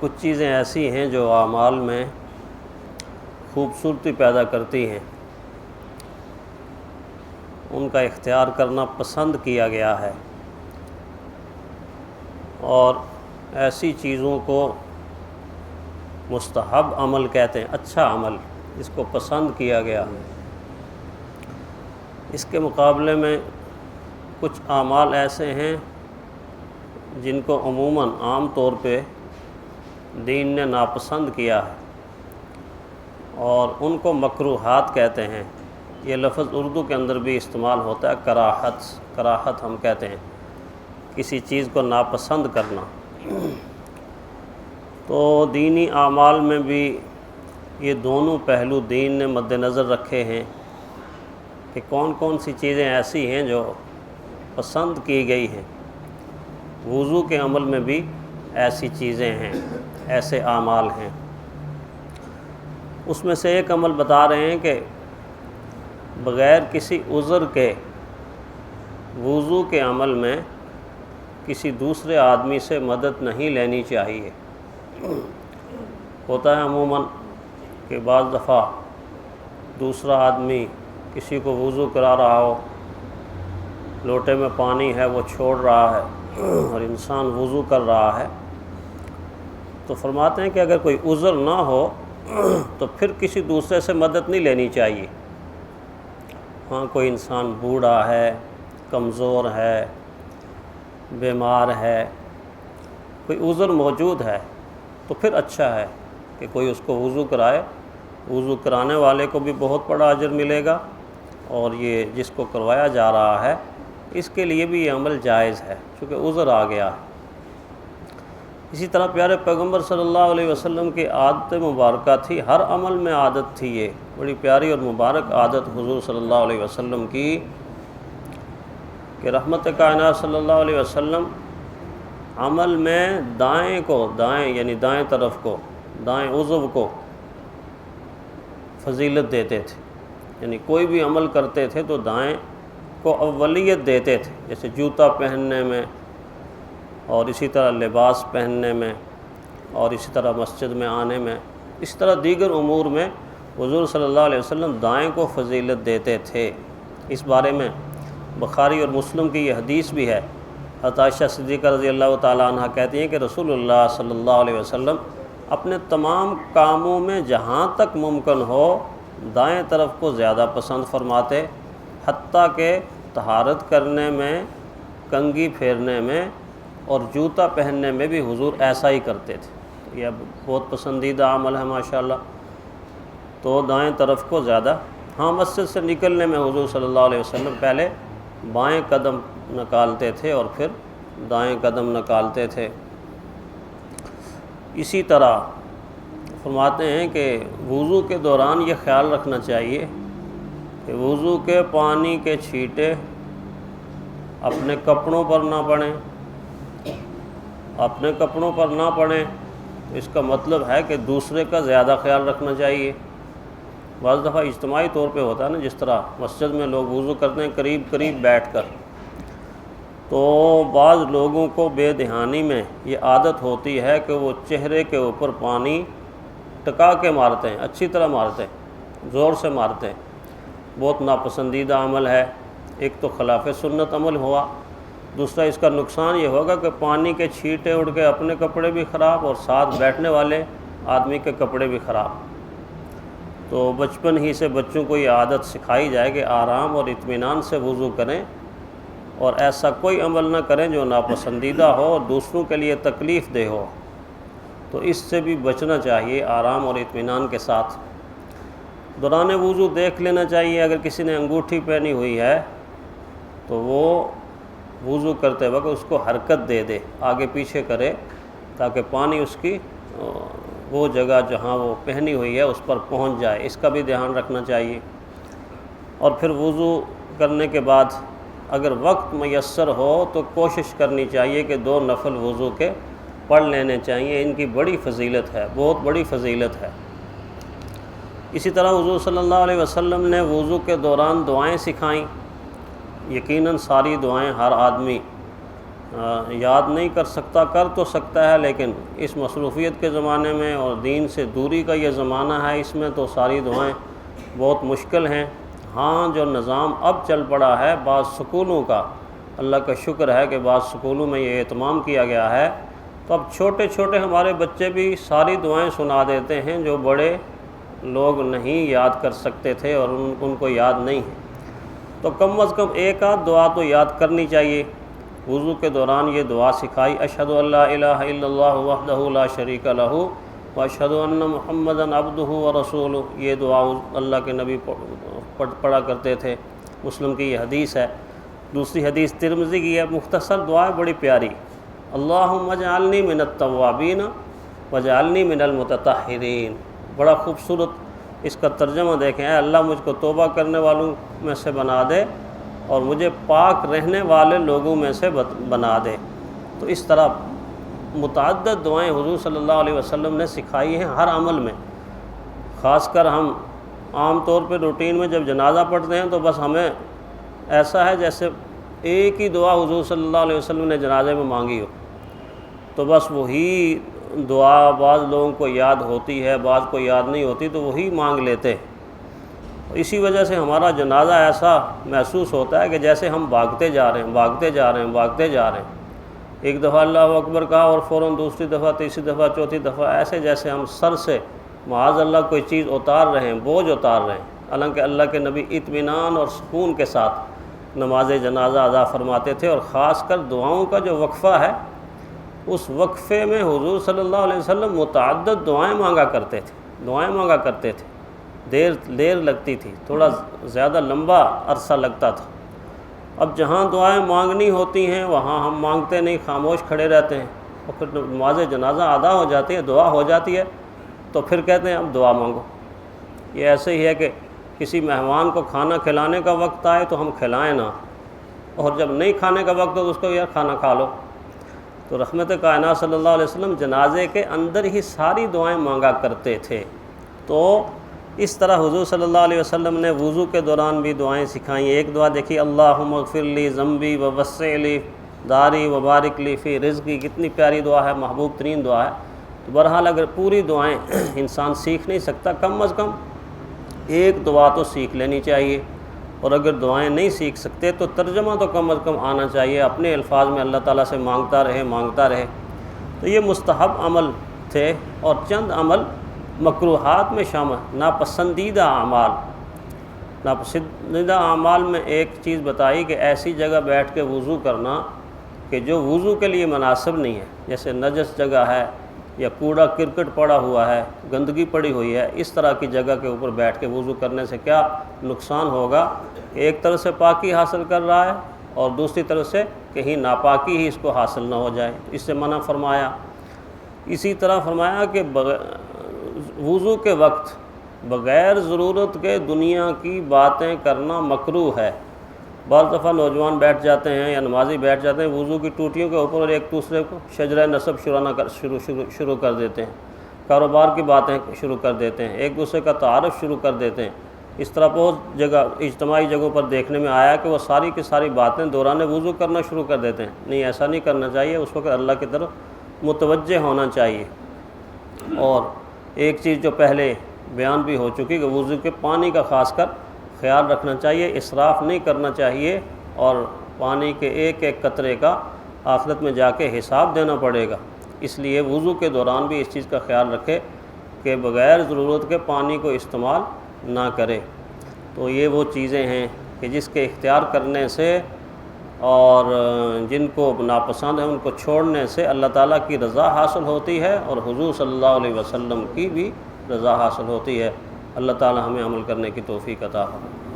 کچھ چیزیں ایسی ہیں جو اعمال میں خوبصورتی پیدا کرتی ہیں، ان کا اختیار کرنا پسند کیا گیا ہے، اور ایسی چیزوں کو مستحب عمل کہتے ہیں، اچھا عمل، اس کو پسند کیا گیا ہے۔ اس کے مقابلے میں کچھ اعمال ایسے ہیں جن کو عموماً عام طور پہ دین نے ناپسند کیا ہے، اور ان کو مکروہات کہتے ہیں۔ یہ لفظ اردو کے اندر بھی استعمال ہوتا ہے، کراہت ہم کہتے ہیں، کسی چیز کو ناپسند کرنا۔ تو دینی اعمال میں بھی یہ دونوں پہلو دین نے مد نظر رکھے ہیں کہ کون کون سی چیزیں ایسی ہیں جو پسند کی گئی ہیں۔ وضو کے عمل میں بھی ایسی چیزیں ہیں، ایسے اعمال ہیں۔ اس میں سے ایک عمل بتا رہے ہیں کہ بغیر کسی عذر کے وضو کے عمل میں کسی دوسرے آدمی سے مدد نہیں لینی چاہیے۔ ہوتا ہے عموماً کہ بعض دفعہ دوسرا آدمی کسی کو وضو کرا رہا ہو، لوٹے میں پانی ہے وہ چھوڑ رہا ہے اور انسان وضو کر رہا ہے، تو فرماتے ہیں کہ اگر کوئی عذر نہ ہو تو پھر کسی دوسرے سے مدد نہیں لینی چاہیے۔ ہاں کوئی انسان بوڑھا ہے، کمزور ہے، بیمار ہے، کوئی عذر موجود ہے، تو پھر اچھا ہے کہ کوئی اس کو وضو کرائے۔ وضو کرانے والے کو بھی بہت بڑا اجر ملے گا، اور یہ جس کو کروایا جا رہا ہے اس کے لیے بھی یہ عمل جائز ہے چونکہ عذر آ گیا ہے۔ اسی طرح پیارے پیغمبر صلی اللہ علیہ وسلم کی عادت مبارکہ تھی، ہر عمل میں عادت تھی، یہ بڑی پیاری اور مبارک عادت حضور صلی اللہ علیہ وسلم کی کہ رحمت کائنات صلی اللہ علیہ وسلم عمل میں دائیں یعنی دائیں طرف کو، دائیں عضو کو فضیلت دیتے تھے، یعنی کوئی بھی عمل کرتے تھے تو دائیں کو اولیت دیتے تھے، جیسے جوتا پہننے میں، اور اسی طرح لباس پہننے میں، اور اسی طرح مسجد میں آنے میں، اس طرح دیگر امور میں حضور صلی اللہ علیہ وسلم دائیں کو فضیلت دیتے تھے۔ اس بارے میں بخاری اور مسلم کی یہ حدیث بھی ہے۔ حضرت عائشہ صدیقہ رضی اللہ تعالیٰ عنہ کہتی ہیں کہ رسول اللہ صلی اللہ علیہ وسلم اپنے تمام کاموں میں جہاں تک ممکن ہو دائیں طرف کو زیادہ پسند فرماتے، حتیٰ کہ طہارت کرنے میں، کنگھی پھیرنے میں اور جوتا پہننے میں بھی حضور ایسا ہی کرتے تھے۔ یہ بہت پسندیدہ عمل ہے ماشاءاللہ۔ تو دائیں طرف کو زیادہ، ہاں مسجد سے نکلنے میں حضور صلی اللہ علیہ وسلم پہلے بائیں قدم نکالتے تھے اور پھر دائیں قدم نکالتے تھے۔ اسی طرح فرماتے ہیں کہ وضو کے دوران یہ خیال رکھنا چاہیے کہ وضو کے پانی کے چھینٹے اپنے کپڑوں پر نہ پڑیں، اپنے کپڑوں پر نہ پڑیں، اس کا مطلب ہے کہ دوسرے کا زیادہ خیال رکھنا چاہیے۔ بعض دفعہ اجتماعی طور پہ ہوتا ہے نا، جس طرح مسجد میں لوگ وضو کرتے ہیں قریب بیٹھ کر، تو بعض لوگوں کو بے دھیانی میں یہ عادت ہوتی ہے کہ وہ چہرے کے اوپر پانی ٹکا کے مارتے ہیں، اچھی طرح مارتے ہیں، زور سے مارتے ہیں۔ بہت ناپسندیدہ عمل ہے۔ ایک تو خلاف سنت عمل ہوا، دوسرا اس کا نقصان یہ ہوگا کہ پانی کے چھینٹے اڑ کے اپنے کپڑے بھی خراب اور ساتھ بیٹھنے والے آدمی کے کپڑے بھی خراب۔ تو بچپن ہی سے بچوں کو یہ عادت سکھائی جائے کہ آرام اور اطمینان سے وضو کریں، اور ایسا کوئی عمل نہ کریں جو ناپسندیدہ ہو اور دوسروں کے لیے تکلیف دہ ہو، تو اس سے بھی بچنا چاہیے آرام اور اطمینان کے ساتھ۔ دوران وضو دیکھ لینا چاہیے، اگر کسی نے انگوٹھی پہنی ہوئی ہے تو وہ وضو کرتے وقت اس کو حرکت دے دے، آگے پیچھے کرے، تاکہ پانی اس کی وہ جگہ جہاں وہ پہنی ہوئی ہے اس پر پہنچ جائے، اس کا بھی دھیان رکھنا چاہیے۔ اور پھر وضو کرنے کے بعد اگر وقت میسر ہو تو کوشش کرنی چاہیے کہ 2 نفل وضو کے پڑھ لینے چاہیے، ان کی بڑی فضیلت ہے، بہت بڑی فضیلت ہے۔ اسی طرح حضور صلی اللہ علیہ وسلم نے وضو کے دوران دعائیں سکھائیں۔ یقیناً ساری دعائیں ہر آدمی یاد نہیں کر سکتا، کر تو سکتا ہے، لیکن اس مصروفیت کے زمانے میں اور دین سے دوری کا یہ زمانہ ہے، اس میں تو ساری دعائیں بہت مشکل ہیں۔ ہاں جو نظام اب چل پڑا ہے بعض سکولوں کا، اللہ کا شکر ہے کہ بعض سکولوں میں یہ اہتمام کیا گیا ہے، تو اب چھوٹے چھوٹے ہمارے بچے بھی ساری دعائیں سنا دیتے ہیں جو بڑے لوگ نہیں یاد کر سکتے تھے اور ان کو یاد نہیں ہے۔ تو کم از کم ایک آدھ دعا تو یاد کرنی چاہیے۔ وضو کے دوران یہ دعا سکھائی، اشہد ان لا الہ الا اللہ وحدہ لا شریک لہ واشہد ان محمدًا عبدہ ورسولہ، یہ دعا اللہ کے نبی پڑھا کرتے تھے۔ مسلم کی یہ حدیث ہے۔ دوسری حدیث ترمذی کی ہے، مختصر دعا ہے، بڑی پیاری، اللہم اجعلنی من التوابین واجعلنی من المتطہرین۔ بڑا خوبصورت اس کا ترجمہ دیکھیں، اے اللہ مجھ کو توبہ کرنے والوں میں سے بنا دے اور مجھے پاک رہنے والے لوگوں میں سے بنا دے۔ تو اس طرح متعدد دعائیں حضور صلی اللہ علیہ وسلم نے سکھائی ہیں ہر عمل میں۔ خاص کر ہم عام طور پہ روٹین میں جب جنازہ پڑھتے ہیں تو بس ہمیں ایسا ہے جیسے ایک ہی دعا حضور صلی اللہ علیہ وسلم نے جنازے میں مانگی ہو، تو بس وہی دعا بعض لوگوں کو یاد ہوتی ہے، بعض کو یاد نہیں ہوتی، تو وہی مانگ لیتے۔ اسی وجہ سے ہمارا جنازہ ایسا محسوس ہوتا ہے کہ جیسے ہم بھاگتے جا رہے ہیں۔ ایک دفعہ اللہ اکبر کہا اور فوراً دوسری دفعہ، تیسری دفعہ، چوتھی دفعہ، ایسے جیسے ہم سر سے معاذ اللہ کوئی چیز اتار رہے ہیں، بوجھ اتار رہے ہیں۔ حالانکہ اللہ کے نبی اطمینان اور سکون کے ساتھ نماز جنازہ ادا فرماتے تھے، اور خاص کر دعاؤں کا جو وقفہ ہے، اس وقفے میں حضور صلی اللہ علیہ وسلم متعدد دعائیں مانگا کرتے تھے۔ دیر لگتی تھی، تھوڑا زیادہ لمبا عرصہ لگتا تھا۔ اب جہاں دعائیں مانگنی ہوتی ہیں وہاں ہم مانگتے نہیں، خاموش کھڑے رہتے ہیں، اور پھر نماز جنازہ ادا ہو جاتی ہے، دعا ہو جاتی ہے، تو پھر کہتے ہیں اب دعا مانگو۔ یہ ایسے ہی ہے کہ کسی مہمان کو کھانا کھلانے کا وقت آئے تو ہم کھلائیں نہ، اور جب نہیں کھانے کا وقت ہو تو اس کو یار کھانا کھا لو۔ تو رحمت کائنات صلی اللہ علیہ وسلم جنازے کے اندر ہی ساری دعائیں مانگا کرتے تھے۔ تو اس طرح حضور صلی اللہ علیہ وسلم نے وضو کے دوران بھی دعائیں سکھائیں۔ ایک دعا دیکھیے، اللہم اغفر لی ذنبی ووسع لی داری وبارک لی فی رزقی، کتنی پیاری دعا ہے، محبوب ترین دعا ہے۔ تو بہرحال اگر پوری دعائیں انسان سیکھ نہیں سکتا، کم از کم ایک دعا تو سیکھ لینی چاہیے، اور اگر دعائیں نہیں سیکھ سکتے تو ترجمہ تو کم از کم آنا چاہیے، اپنے الفاظ میں اللہ تعالیٰ سے مانگتا رہے۔ تو یہ مستحب عمل تھے، اور چند عمل مکروہات میں شامل، ناپسندیدہ اعمال میں ایک چیز بتائی کہ ایسی جگہ بیٹھ کے وضو کرنا کہ جو وضو کے لیے مناسب نہیں ہے، جیسے نجس جگہ ہے یا کوڑا کرکٹ پڑا ہوا ہے، گندگی پڑی ہوئی ہے، اس طرح کی جگہ کے اوپر بیٹھ کے وضو کرنے سے کیا نقصان ہوگا؟ ایک طرف سے پاکی حاصل کر رہا ہے اور دوسری طرف سے کہیں ناپاکی ہی اس کو حاصل نہ ہو جائے، اس سے منع فرمایا۔ اسی طرح فرمایا کہ وضو کے وقت بغیر ضرورت کے دنیا کی باتیں کرنا مکروہ ہے۔ بعض دفعہ نوجوان بیٹھ جاتے ہیں یا نمازی بیٹھ جاتے ہیں وضو کی ٹوٹیوں کے اوپر، اور ایک دوسرے کو شجرہ نسب شروع کر دیتے ہیں، کاروبار کی باتیں شروع کر دیتے ہیں، ایک دوسرے کا تعارف شروع کر دیتے ہیں۔ اس طرح بہت جگہ اجتماعی جگہوں پر دیکھنے میں آیا کہ وہ ساری کی ساری باتیں دوران وضو کرنا شروع کر دیتے ہیں۔ نہیں، ایسا نہیں کرنا چاہیے، اس وقت اللہ کی طرف متوجہ ہونا چاہیے۔ اور ایک چیز جو پہلے بیان بھی ہو چکی کہ وضو کے پانی کا خاص کر خیال رکھنا چاہیے، اسراف نہیں کرنا چاہیے، اور پانی کے ایک ایک قطرے کا آخرت میں جا کے حساب دینا پڑے گا۔ اس لیے وضو کے دوران بھی اس چیز کا خیال رکھے کہ بغیر ضرورت کے پانی کو استعمال نہ کرے۔ تو یہ وہ چیزیں ہیں کہ جس کے اختیار کرنے سے اور جن کو ناپسند ہے ان کو چھوڑنے سے اللہ تعالیٰ کی رضا حاصل ہوتی ہے، اور حضور صلی اللہ علیہ وسلم کی بھی رضا حاصل ہوتی ہے۔ اللہ تعالیٰ ہمیں عمل کرنے کی توفیق عطا فرمائے۔